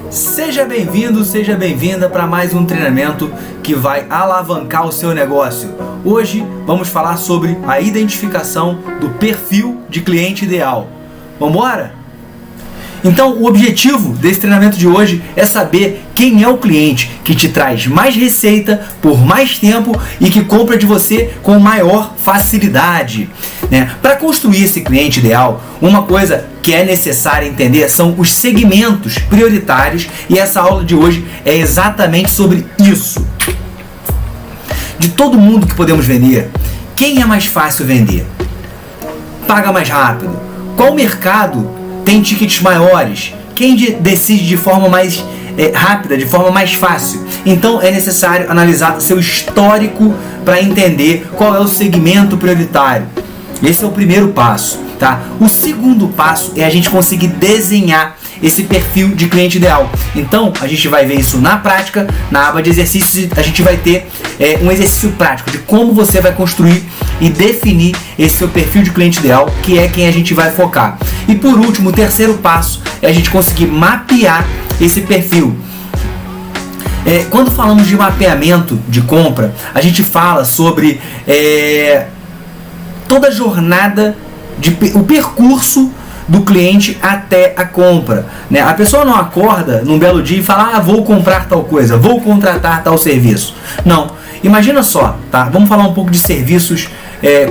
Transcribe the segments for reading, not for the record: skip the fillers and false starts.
Seja bem-vindo, seja bem-vinda para mais um treinamento que vai alavancar o seu negócio. Hoje vamos falar sobre a identificação do perfil de cliente ideal. Vamos embora? Então, o objetivo desse treinamento de hoje é saber quem é o cliente que te traz mais receita por mais tempo e que compra de você com maior facilidade. Para construir esse cliente ideal, uma coisa que é necessário entender são os segmentos prioritários, e essa aula de hoje é exatamente sobre isso. De todo mundo que podemos vender, quem é mais fácil vender? Paga mais rápido? Qual mercado tem tickets maiores? Quem decide de forma mais rápida, de forma mais fácil? Então é necessário analisar seu histórico para entender qual é o segmento prioritário. Esse é o primeiro passo, tá? O segundo passo é a gente conseguir desenhar esse perfil de cliente ideal. Então a gente vai ver isso na prática, na aba de exercícios. A gente vai ter um exercício prático de como você vai construir e definir esse seu perfil de cliente ideal, que é quem a gente vai focar. E por último, o terceiro passo é a gente conseguir mapear esse perfil. Quando falamos de mapeamento de compra, a gente fala sobre toda a jornada, o percurso do cliente até a compra. A pessoa não acorda num belo dia e fala: vou comprar tal coisa, vou contratar tal serviço. Não. Imagina só, tá? Vamos falar um pouco de serviços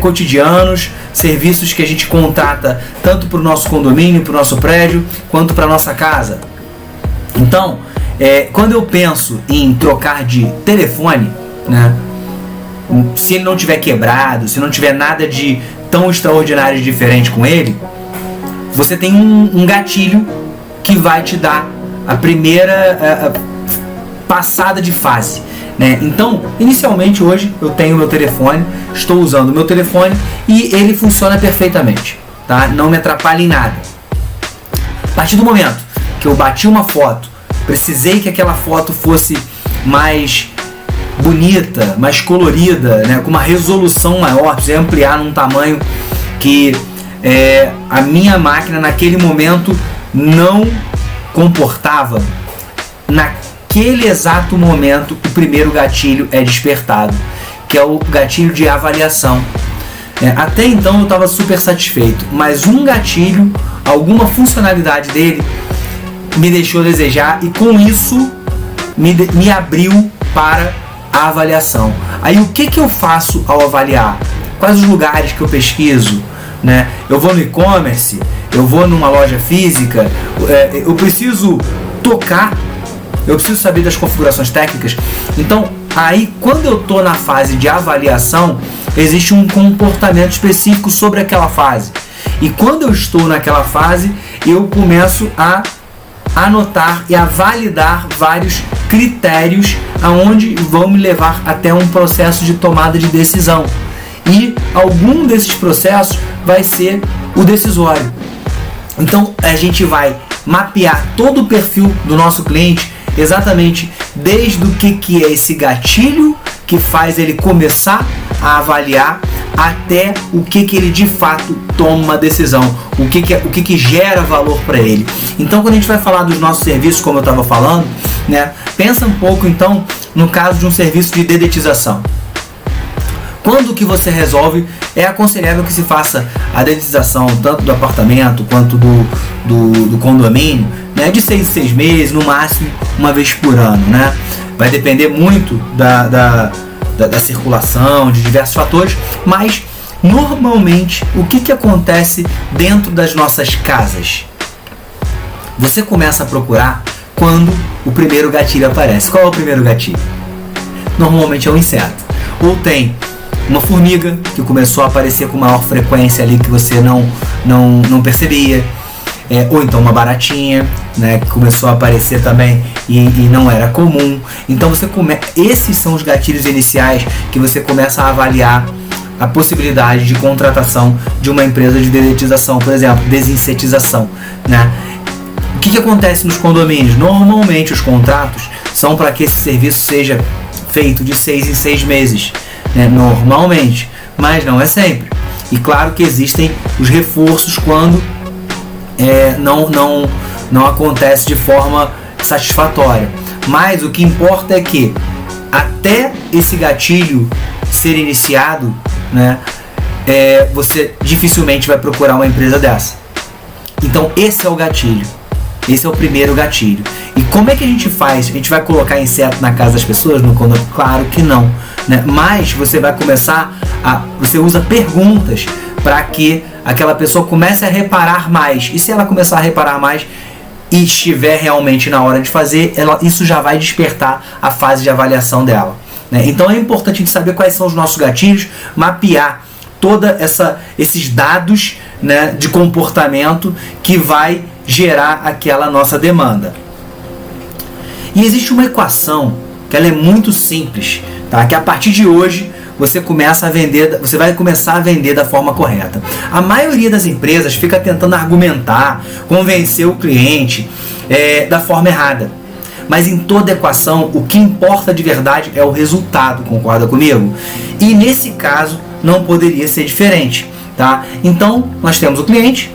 cotidianos, serviços que a gente contrata tanto para o nosso condomínio, para o nosso prédio, quanto para a nossa casa. Então, quando eu penso em trocar de telefone, se ele não tiver quebrado, se não tiver nada de tão extraordinário e diferente com ele, você tem um gatilho que vai te dar a primeira passada de fase. Então, inicialmente hoje eu tenho meu telefone, estou usando o meu telefone e ele funciona perfeitamente, tá? Não me atrapalha em nada. A partir do momento que eu bati uma foto, precisei que aquela foto fosse mais bonita, mais colorida, com uma resolução maior, precisei ampliar num tamanho que a minha máquina naquele momento não comportava. Naquele exato momento, o primeiro gatilho é despertado, que é o gatilho de avaliação. Até então eu estava super satisfeito, mas um gatilho, alguma funcionalidade dele me deixou a desejar, e com isso me abriu para a avaliação. Aí o que eu faço ao avaliar? Quais os lugares que eu pesquiso? Eu vou no e-commerce, eu vou numa loja física, eu preciso tocar, eu preciso saber das configurações técnicas. Então, aí quando eu estou na fase de avaliação, existe um comportamento específico sobre aquela fase. E quando eu estou naquela fase, eu começo a anotar e a validar vários critérios aonde vão me levar até um processo de tomada de decisão. E algum desses processos vai ser o decisório. Então a gente vai mapear todo o perfil do nosso cliente, exatamente desde o que é esse gatilho que faz ele começar a avaliar, até o que ele de fato toma uma decisão, o que gera valor para ele. Então, quando a gente vai falar dos nossos serviços, como eu estava falando, pensa um pouco então no caso de um serviço de dedetização. Quando que você resolve, é aconselhável que se faça a dedetização tanto do apartamento quanto do condomínio, de 6 em 6 meses, no máximo uma vez por ano. Vai depender muito da circulação, de diversos fatores, mas normalmente o que acontece dentro das nossas casas? Você começa a procurar quando o primeiro gatilho aparece. Qual é o primeiro gatilho? Normalmente é um inseto, ou tem uma formiga que começou a aparecer com maior frequência ali que você não percebia, ou então uma baratinha, que começou a aparecer também e não era comum. Então esses são os gatilhos iniciais que você começa a avaliar a possibilidade de contratação de uma empresa de dedetização, por exemplo, desinsetização. O que acontece nos condomínios? Normalmente os contratos são para que esse serviço seja feito de 6 em 6 meses. Normalmente, mas não é sempre. E claro que existem os reforços quando não acontece de forma satisfatória. Mas o que importa é que até esse gatilho ser iniciado, né, você dificilmente vai procurar uma empresa dessa. Então esse é o gatilho. Esse é o primeiro gatilho. E como é que a gente faz? A gente vai colocar inseto na casa das pessoas? Claro que não, né? Mas você vai começar você usa perguntas para que aquela pessoa comece a reparar mais. E se ela começar a reparar mais e estiver realmente na hora de fazer, isso já vai despertar a fase de avaliação dela, né? Então é importante a gente saber quais são os nossos gatilhos, mapear toda esses dados, né, de comportamento que vai gerar aquela nossa demanda. E existe uma equação que ela é muito simples, tá? Que a partir de hoje você vai começar a vender da forma correta. A maioria das empresas fica tentando argumentar, convencer o cliente da forma errada. Mas em toda equação, o que importa de verdade é o resultado, concorda comigo? E nesse caso, não poderia ser diferente, tá? Então, nós temos o cliente,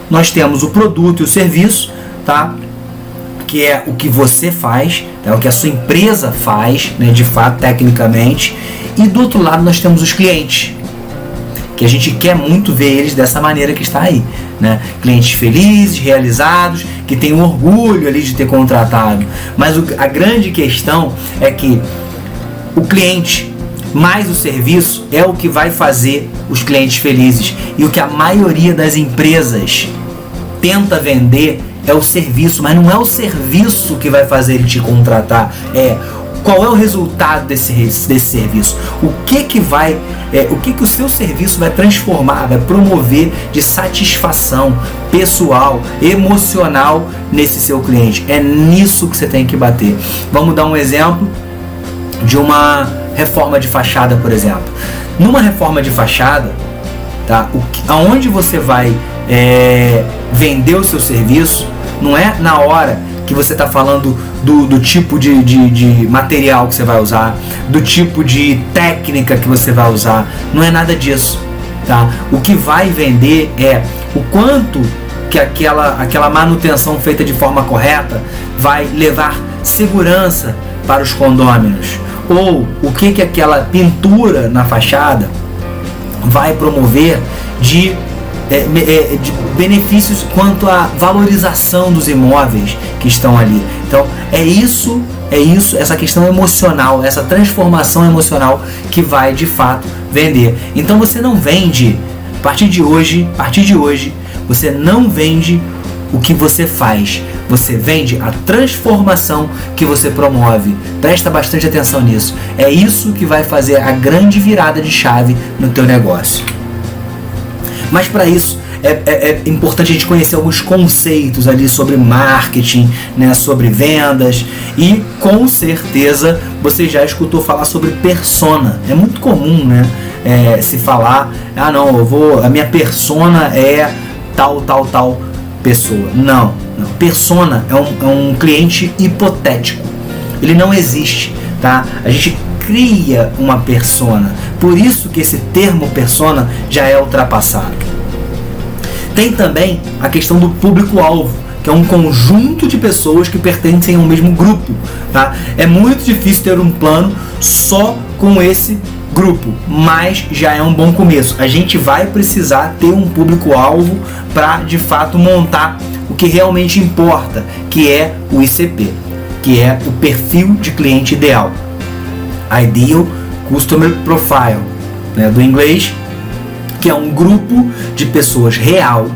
nós temos o produto e o serviço, tá? Que é o que você faz, é o que a sua empresa faz, né, de fato, tecnicamente. E do outro lado nós temos os clientes, que a gente quer muito ver eles dessa maneira que está aí, né? Clientes felizes, realizados, que têm orgulho ali de ter contratado. Mas a grande questão é que o cliente mais o serviço é o que vai fazer os clientes felizes. E o que a maioria das empresas tenta vender é o serviço, mas não é o serviço que vai fazer ele te contratar, qual é o resultado desse serviço, o que o seu serviço vai transformar, vai promover de satisfação pessoal, emocional nesse seu cliente. É nisso que você tem que bater. Vamos dar um exemplo de uma reforma de fachada, por exemplo. Numa reforma de fachada, tá, aonde você vai vender o seu serviço não é na hora que você está falando do tipo de material que você vai usar, do tipo de técnica que você vai usar. Não é nada disso, tá? O que vai vender é o quanto que aquela manutenção feita de forma correta vai levar segurança para os condôminos, ou o que aquela pintura na fachada vai promover de benefícios quanto à valorização dos imóveis que estão ali. Então é isso, essa questão emocional, essa transformação emocional que vai de fato vender. Então você não vende, a partir de hoje, você não vende o que você faz, você vende a transformação que você promove. Presta bastante atenção nisso. É isso que vai fazer a grande virada de chave no teu negócio. Mas para isso é importante a gente conhecer alguns conceitos ali sobre marketing, né, sobre vendas, e com certeza você já escutou falar sobre persona. É muito comum, né, se falar, a minha persona é tal pessoa. Não. Persona é um cliente hipotético. Ele não existe, tá? A gente cria uma persona. Por isso que esse termo persona já é ultrapassado. Tem também a questão do público-alvo, que é um conjunto de pessoas que pertencem ao mesmo grupo, tá? É muito difícil ter um plano só com esse grupo, mas já é um bom começo. A gente vai precisar ter um público-alvo para de fato montar o que realmente importa, que é o ICP, que é o perfil de cliente ideal, Ideal Customer Profile, né, do inglês, que é um grupo de pessoas real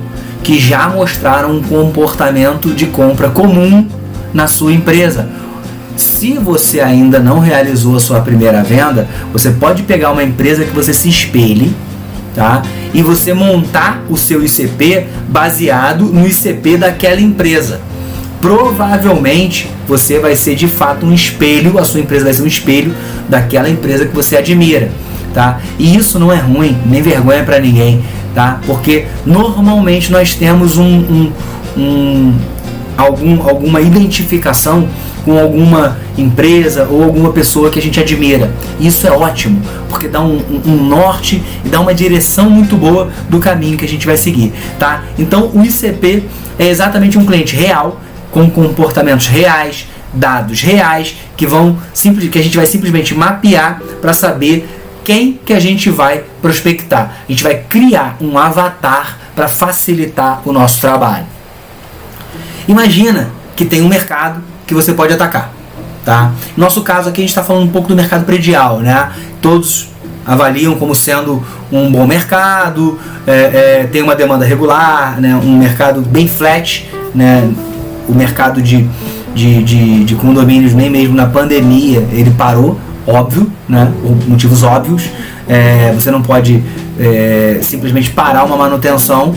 que já mostraram um comportamento de compra comum na sua empresa. Se você ainda não realizou a sua primeira venda, você pode pegar uma empresa que você se espelhe, tá? E você montar o seu ICP baseado no ICP daquela empresa. Provavelmente você vai ser de fato um espelho, a sua empresa vai ser um espelho daquela empresa que você admira, tá? E isso não é ruim, nem vergonha para ninguém, tá? Porque normalmente nós temos alguma identificação com alguma empresa ou alguma pessoa que a gente admira. Isso é ótimo, porque dá um norte e dá uma direção muito boa do caminho que a gente vai seguir, tá? Então o ICP é exatamente um cliente real com comportamentos reais, dados reais, que a gente vai simplesmente mapear para saber quem que a gente vai prospectar. A gente vai criar um avatar para facilitar o nosso trabalho. Imagina que tem um mercado que você pode atacar, tá? No nosso caso aqui a gente está falando um pouco do mercado predial, né? Todos avaliam como sendo um bom mercado, tem uma demanda regular, né? Um mercado bem flat, né? O mercado de condomínios, nem mesmo na pandemia ele parou, óbvio, né? Por motivos óbvios. Você não pode simplesmente parar uma manutenção,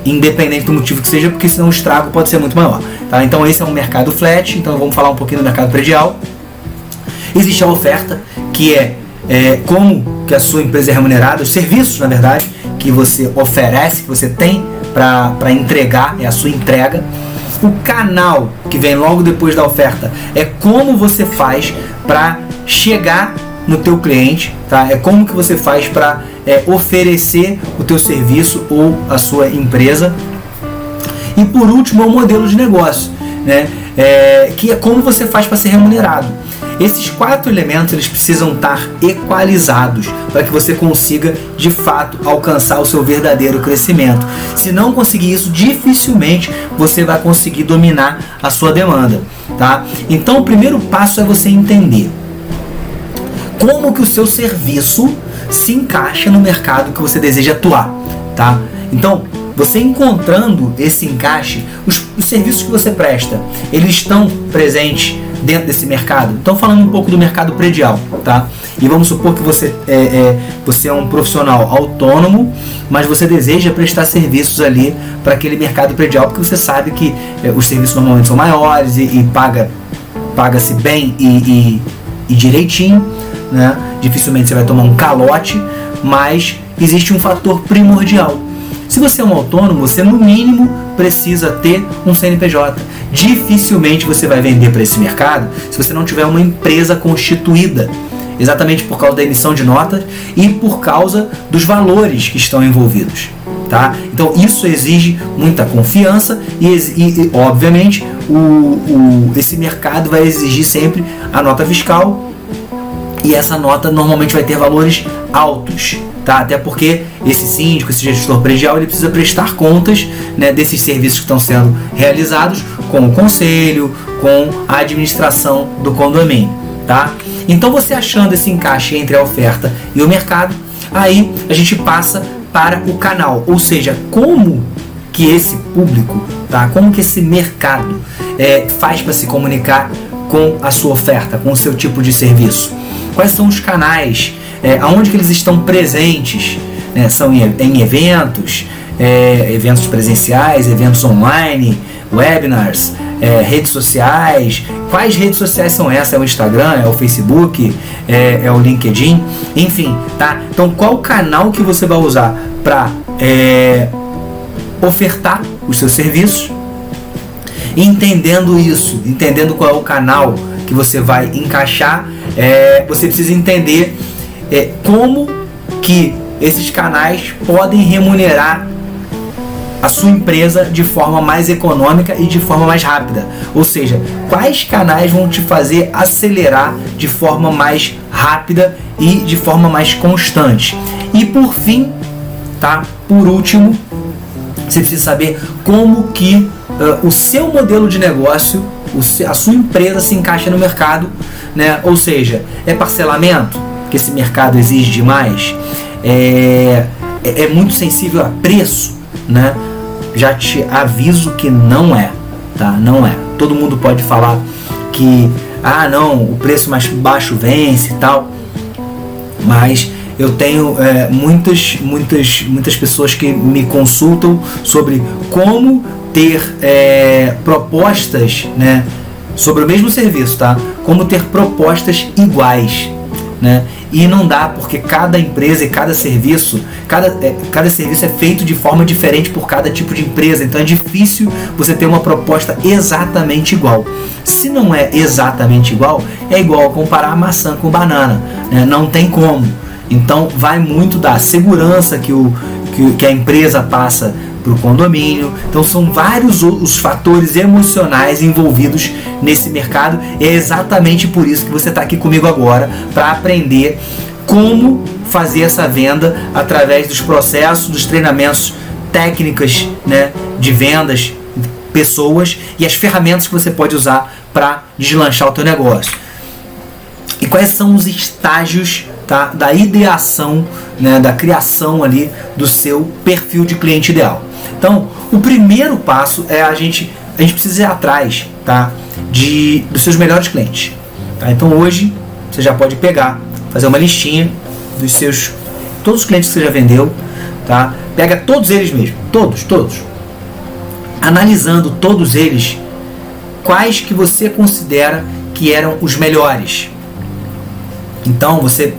independente do motivo que seja, porque senão o estrago pode ser muito maior, tá? Então esse é um mercado flat. Então vamos falar um pouquinho do mercado predial. Existe a oferta, que como que a sua empresa é remunerada, os serviços, na verdade, que você oferece, que você tem para entregar, é a sua entrega. O canal que vem logo depois da oferta é como você faz para chegar no teu cliente, tá? É como que você faz para oferecer o teu serviço ou a sua empresa. E por último é o modelo de negócio, né? Que é como você faz para ser remunerado. Esses 4 elementos eles precisam estar equalizados para que você consiga de fato alcançar o seu verdadeiro crescimento. Se não conseguir isso, dificilmente você vai conseguir dominar a sua demanda, tá? Então o primeiro passo é você entender como que o seu serviço se encaixa no mercado que você deseja atuar, tá? Então, você encontrando esse encaixe, os serviços que você presta, eles estão presentes dentro desse mercado. Então, falando um pouco do mercado predial, tá? E vamos supor que você é um profissional autônomo, mas você deseja prestar serviços ali para aquele mercado predial, porque você sabe que os serviços normalmente são maiores e paga-se bem e direitinho, né? Dificilmente você vai tomar um calote, mas existe um fator primordial. Se você é um autônomo, você no mínimo precisa ter um CNPJ. Dificilmente você vai vender para esse mercado se você não tiver uma empresa constituída, exatamente por causa da emissão de notas e por causa dos valores que estão envolvidos, tá? Então isso exige muita confiança e obviamente esse mercado vai exigir sempre a nota fiscal, e essa nota normalmente vai ter valores altos, tá? Até porque esse síndico, esse gestor predial, ele precisa prestar contas, né, desses serviços que estão sendo realizados com o conselho, com a administração do condomínio, tá? Então você achando esse encaixe entre a oferta e o mercado, aí a gente passa para o canal, ou seja, como que esse público, tá? Como que esse mercado faz para se comunicar com a sua oferta, com o seu tipo de serviço. Quais são os canais, aonde que eles estão presentes, né? São em eventos, eventos presenciais, eventos online, webinars, redes sociais. Quais redes sociais são essas? É o Instagram, é o Facebook, é o LinkedIn, enfim, tá? Então qual canal que você vai usar para ofertar os seus serviços? Entendendo isso, entendendo qual é o canal que você vai encaixar, você precisa entender como que esses canais podem remunerar a sua empresa de forma mais econômica e de forma mais rápida. Ou seja, quais canais vão te fazer acelerar de forma mais rápida e de forma mais constante. E por fim, tá? Por último, você precisa saber como que o seu modelo de negócio, a sua empresa se encaixa no mercado, né? Ou seja, é parcelamento, que esse mercado exige demais, é muito sensível a preço, né? Já te aviso que não é, tá? Não é. Todo mundo pode falar que, não, o preço mais baixo vence e tal, mas eu tenho muitas pessoas que me consultam sobre como ter propostas, né, sobre o mesmo serviço, tá? Como ter propostas iguais, né? E não dá, porque cada empresa e cada serviço, cada serviço é feito de forma diferente por cada tipo de empresa. Então é difícil você ter uma proposta exatamente igual. Se não é exatamente igual, é igual a comparar maçã com banana, né? Não tem como. Então vai muito da segurança que a empresa passa para o condomínio. Então são vários os fatores emocionais envolvidos nesse mercado, e é exatamente por isso que você está aqui comigo agora, para aprender como fazer essa venda através dos processos, dos treinamentos, técnicas, né, de vendas, pessoas e as ferramentas que você pode usar para deslanchar o teu negócio. E quais são os estágios, tá, da ideação, né, da criação ali do seu perfil de cliente ideal. Então, o primeiro passo é a gente precisa ir atrás, tá, dos seus melhores clientes. Tá? Então hoje você já pode pegar, fazer uma listinha dos seus, todos os clientes que você já vendeu, tá? Pega todos eles mesmo, todos. Analisando todos eles, quais que você considera que eram os melhores. Então, você,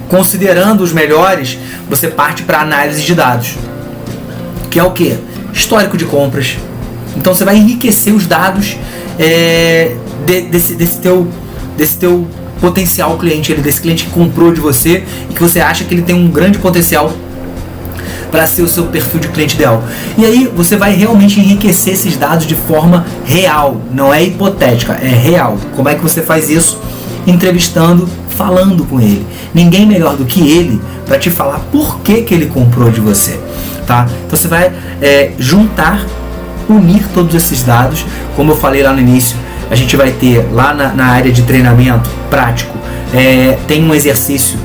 considerando os melhores, você parte para análise de dados, que é o que? Histórico de compras. Então, você vai enriquecer os dados desse teu potencial cliente, desse cliente que comprou de você e que você acha que ele tem um grande potencial para ser o seu perfil de cliente ideal. E aí você vai realmente enriquecer esses dados de forma real, não é hipotética, é real. Como é que você faz isso? Entrevistando, falando com ele. Ninguém melhor do que ele para te falar por que ele comprou de você. Tá? Então você vai unir todos esses dados. Como eu falei lá no início, a gente vai ter lá na área de treinamento prático, tem um exercício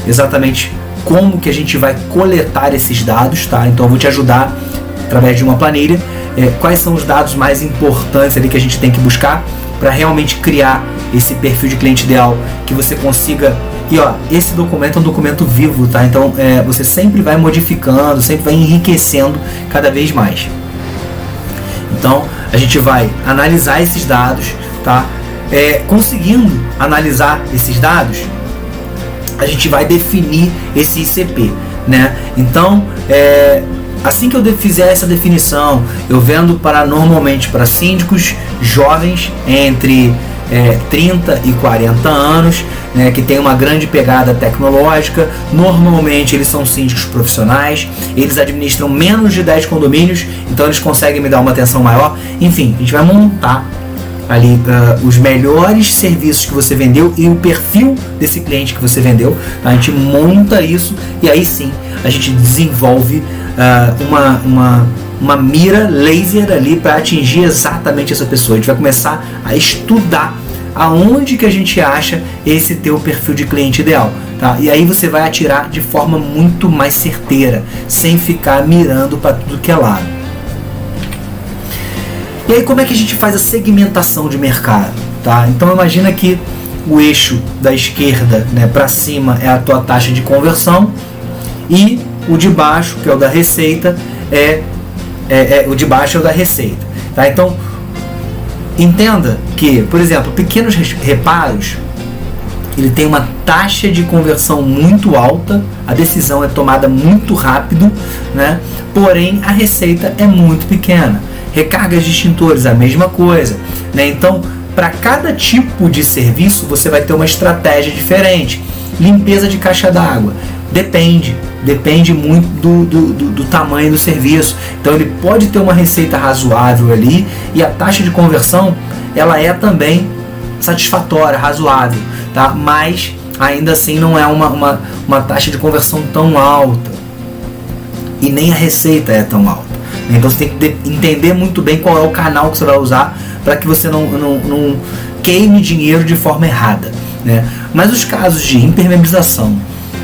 exatamente como que a gente vai coletar esses dados, tá? Então eu vou te ajudar através de uma planilha, quais são os dados mais importantes ali que a gente tem que buscar para realmente criar esse perfil de cliente ideal, que você consiga. E ó, esse documento é um documento vivo, tá? Então você sempre vai modificando, sempre vai enriquecendo cada vez mais. Então a gente vai analisar esses dados, tá? Conseguindo analisar esses dados, a gente vai definir esse ICP, né? Então, assim que eu fizer essa definição, eu vendo normalmente para síndicos jovens entre 30 e 40 anos, né, que tem uma grande pegada tecnológica. Normalmente eles são síndicos profissionais, eles administram menos de 10 condomínios, então eles conseguem me dar uma atenção maior. Enfim, a gente vai montar ali os melhores serviços que você vendeu e o perfil desse cliente que você vendeu. A gente monta isso e aí sim a gente desenvolve uma mira laser ali para atingir exatamente essa pessoa. A gente vai começar a estudar aonde que a gente acha esse teu perfil de cliente ideal, tá? E aí você vai atirar de forma muito mais certeira, sem ficar mirando para tudo que é lado. E aí como é que a gente faz a segmentação de mercado, tá? Então imagina que o eixo da esquerda, né, para cima é a tua taxa de conversão e o de baixo, que é o da receita, o de baixo é o da receita, tá? Então entenda que, por exemplo, pequenos reparos, ele tem uma taxa de conversão muito alta, a decisão é tomada muito rápido, né? Porém a receita é muito pequena. Recargas de extintores, a mesma coisa, né? Então, para cada tipo de serviço, você vai ter uma estratégia diferente. Limpeza de caixa d'água, depende muito do tamanho do serviço. Então, ele pode ter uma receita razoável ali e a taxa de conversão, ela é também satisfatória, razoável, tá? Mas, ainda assim, não é uma taxa de conversão tão alta e nem a receita é tão alta. Então você tem que entender muito bem qual é o canal que você vai usar para que você não queime dinheiro de forma errada, né? Mas os casos de impermeabilização,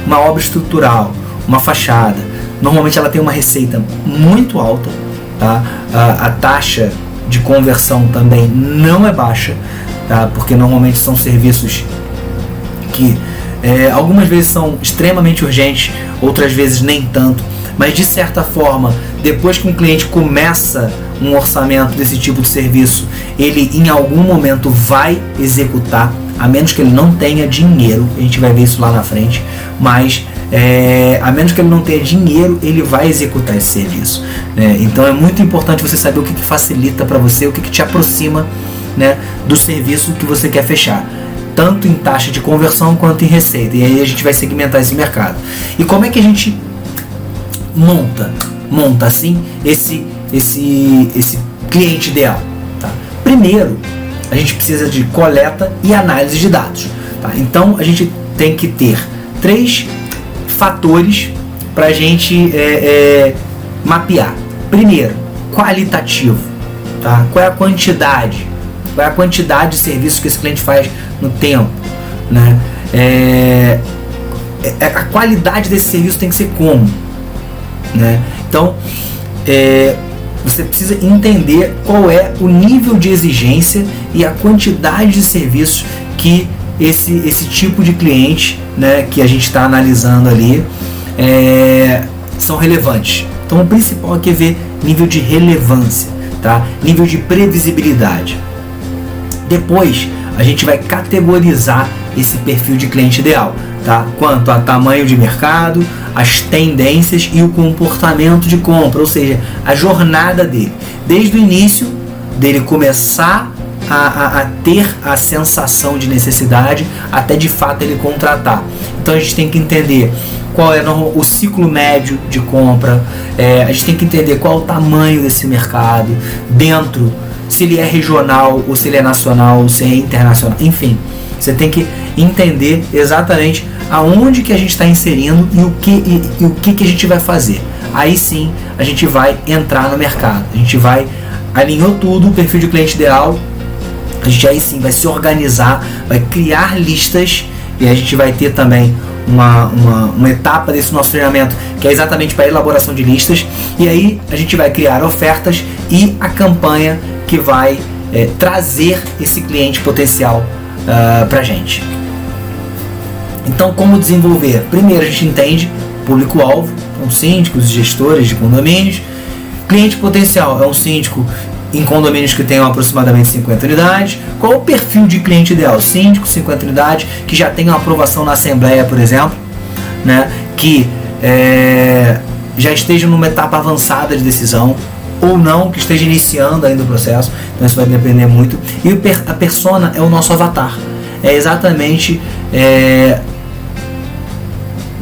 uma obra estrutural, uma fachada, normalmente ela tem uma receita muito alta, tá? A taxa de conversão também não é baixa, tá? Porque normalmente são serviços que algumas vezes são extremamente urgentes, outras vezes nem tanto. Mas de certa forma, depois que um cliente começa um orçamento desse tipo de serviço, ele em algum momento vai executar, a menos que ele não tenha dinheiro. A gente vai ver isso lá na frente, mas a menos que ele não tenha dinheiro, ele vai executar esse serviço, né? Então é muito importante você saber o que facilita para você, o que te aproxima, né, do serviço que você quer fechar, tanto em taxa de conversão quanto em receita. E aí a gente vai segmentar esse mercado. E como é que a gente monta monta assim esse cliente ideal? Tá? Primeiro, a gente precisa de coleta e análise de dados. Tá? Então a gente tem que ter 3 fatores para a gente mapear. Primeiro, qualitativo. Tá? Qual é a quantidade? Qual é a quantidade de serviço que esse cliente faz no tempo? Né? A qualidade desse serviço tem que ser como? Né? Então, você precisa entender qual é o nível de exigência e a quantidade de serviços que esse tipo de cliente, né, que a gente está analisando ali, são relevantes. Então o principal aqui é ver nível de relevância, tá? Nível de previsibilidade. Depois a gente vai categorizar esse perfil de cliente ideal, tá? Quanto a tamanho de mercado, as tendências e o comportamento de compra, ou seja, a jornada dele, desde o início dele começar a ter a sensação de necessidade até de fato ele contratar. Então a gente tem que entender qual é o ciclo médio de compra, a gente tem que entender qual é o tamanho desse mercado, dentro, se ele é regional ou se ele é nacional ou se é internacional, enfim, você tem que entender exatamente aonde que a gente está inserindo e o que a gente vai fazer. Aí sim a gente vai entrar no mercado, a gente alinhou tudo, o perfil de cliente ideal, a gente aí sim vai se organizar, vai criar listas e a gente vai ter também uma etapa desse nosso treinamento que é exatamente para a elaboração de listas, e aí a gente vai criar ofertas e a campanha que vai trazer esse cliente potencial para a gente. Então, como desenvolver? Primeiro a gente entende público-alvo, então síndicos e gestores de condomínios. Cliente potencial é um síndico em condomínios que tenham aproximadamente 50 unidades. Qual o perfil de cliente ideal? Síndico, 50 unidades, que já tem uma aprovação na Assembleia, por exemplo, né? Que já esteja numa etapa avançada de decisão, ou não, que esteja iniciando ainda o processo. Então isso vai depender muito. E a persona é o nosso avatar. É exatamente...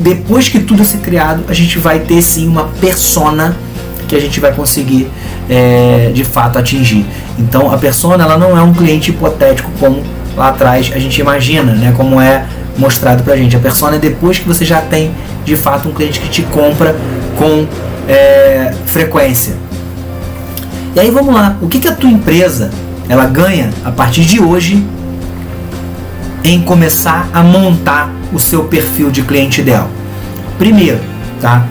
depois que tudo ser criado, a gente vai ter sim uma persona que a gente vai conseguir de fato atingir. Então a persona, ela não é um cliente hipotético como lá atrás a gente imagina, né, como é mostrado pra gente. A persona é depois que você já tem de fato um cliente que te compra com frequência. E aí vamos lá, o que a tua empresa ela ganha a partir de hoje em começar a montar o seu perfil de cliente ideal? Primeiro, tá?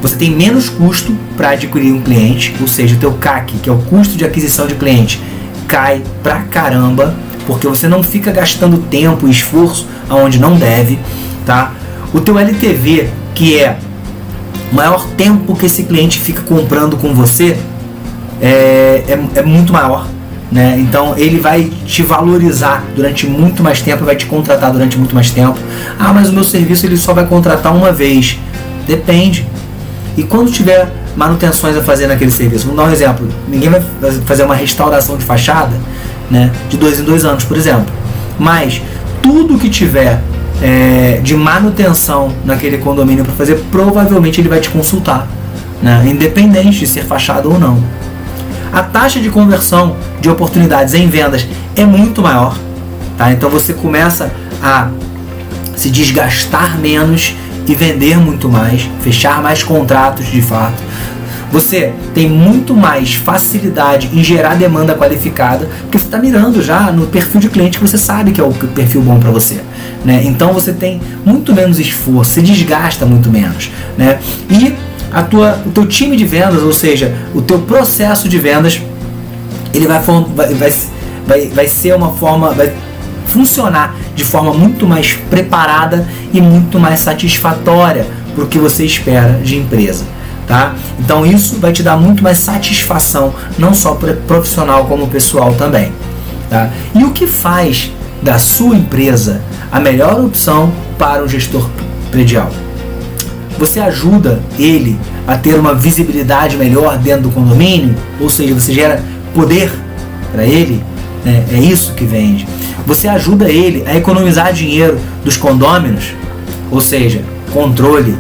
Você tem menos custo para adquirir um cliente, ou seja, o teu CAC, que é o custo de aquisição de cliente, cai pra caramba, porque você não fica gastando tempo e esforço aonde não deve, tá? O teu LTV, que é o maior tempo que esse cliente fica comprando com você, é muito maior, né? Então ele vai te valorizar durante muito mais tempo, vai te contratar durante muito mais tempo. Ah, mas o meu serviço ele só vai contratar uma vez. Depende. E quando tiver manutenções a fazer naquele serviço, vamos dar um exemplo, ninguém vai fazer uma restauração de fachada, né, de 2 em 2 anos, por exemplo. Mas tudo que tiver de manutenção naquele condomínio para fazer, provavelmente ele vai te consultar, né, independente de ser fachada ou não. A taxa de conversão de oportunidades em vendas é muito maior, tá? Então você começa a se desgastar menos e vender muito mais, fechar mais contratos de fato. Você tem muito mais facilidade em gerar demanda qualificada, porque você está mirando já no perfil de cliente que você sabe que é o perfil bom para você, né? Então você tem muito menos esforço, se desgasta muito menos, né? E o teu time de vendas, ou seja, o teu processo de vendas, ele vai ser uma forma, vai funcionar de forma muito mais preparada e muito mais satisfatória para o que você espera de empresa, tá? Então isso vai te dar muito mais satisfação, não só profissional como pessoal também, tá? E o que faz da sua empresa a melhor opção para o gestor predial? Você ajuda ele a ter uma visibilidade melhor dentro do condomínio, ou seja, você gera poder para ele, é isso que vende. Você ajuda ele a economizar dinheiro dos condôminos, ou seja, controle.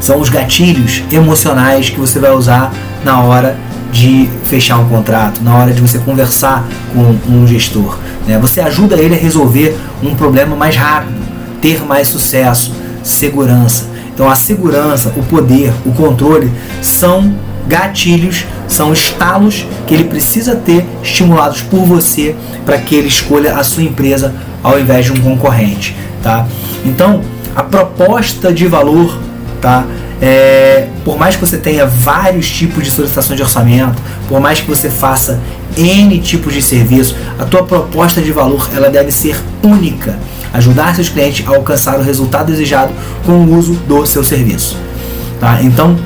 São os gatilhos emocionais que você vai usar na hora de fechar um contrato, na hora de você conversar com um gestor, né? Você ajuda ele a resolver um problema mais rápido, ter mais sucesso, segurança. Então a segurança, o poder, o controle são gatilhos, são estalos que ele precisa ter estimulados por você para que ele escolha a sua empresa ao invés de um concorrente, tá? Então a proposta de valor, tá? Por mais que você tenha vários tipos de solicitação de orçamento, por mais que você faça N tipos de serviço, a tua proposta de valor ela deve ser única, ajudar seus clientes a alcançar o resultado desejado com o uso do seu serviço, tá? Então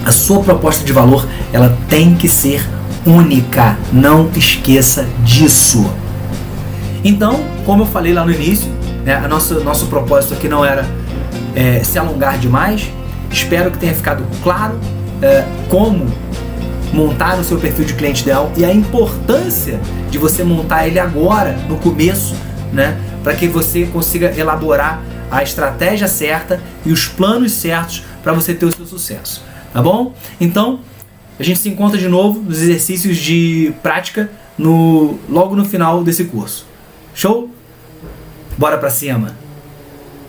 a sua proposta de valor ela tem que ser única, não esqueça disso. Então, como eu falei lá no início, né, nosso propósito aqui não era se alongar demais. Espero que tenha ficado claro como montar o seu perfil de cliente ideal e a importância de você montar ele agora, no começo, né, para que você consiga elaborar a estratégia certa e os planos certos para você ter o seu sucesso, tá bom? Então, a gente se encontra de novo nos exercícios de prática logo no final desse curso. Show? Bora pra cima!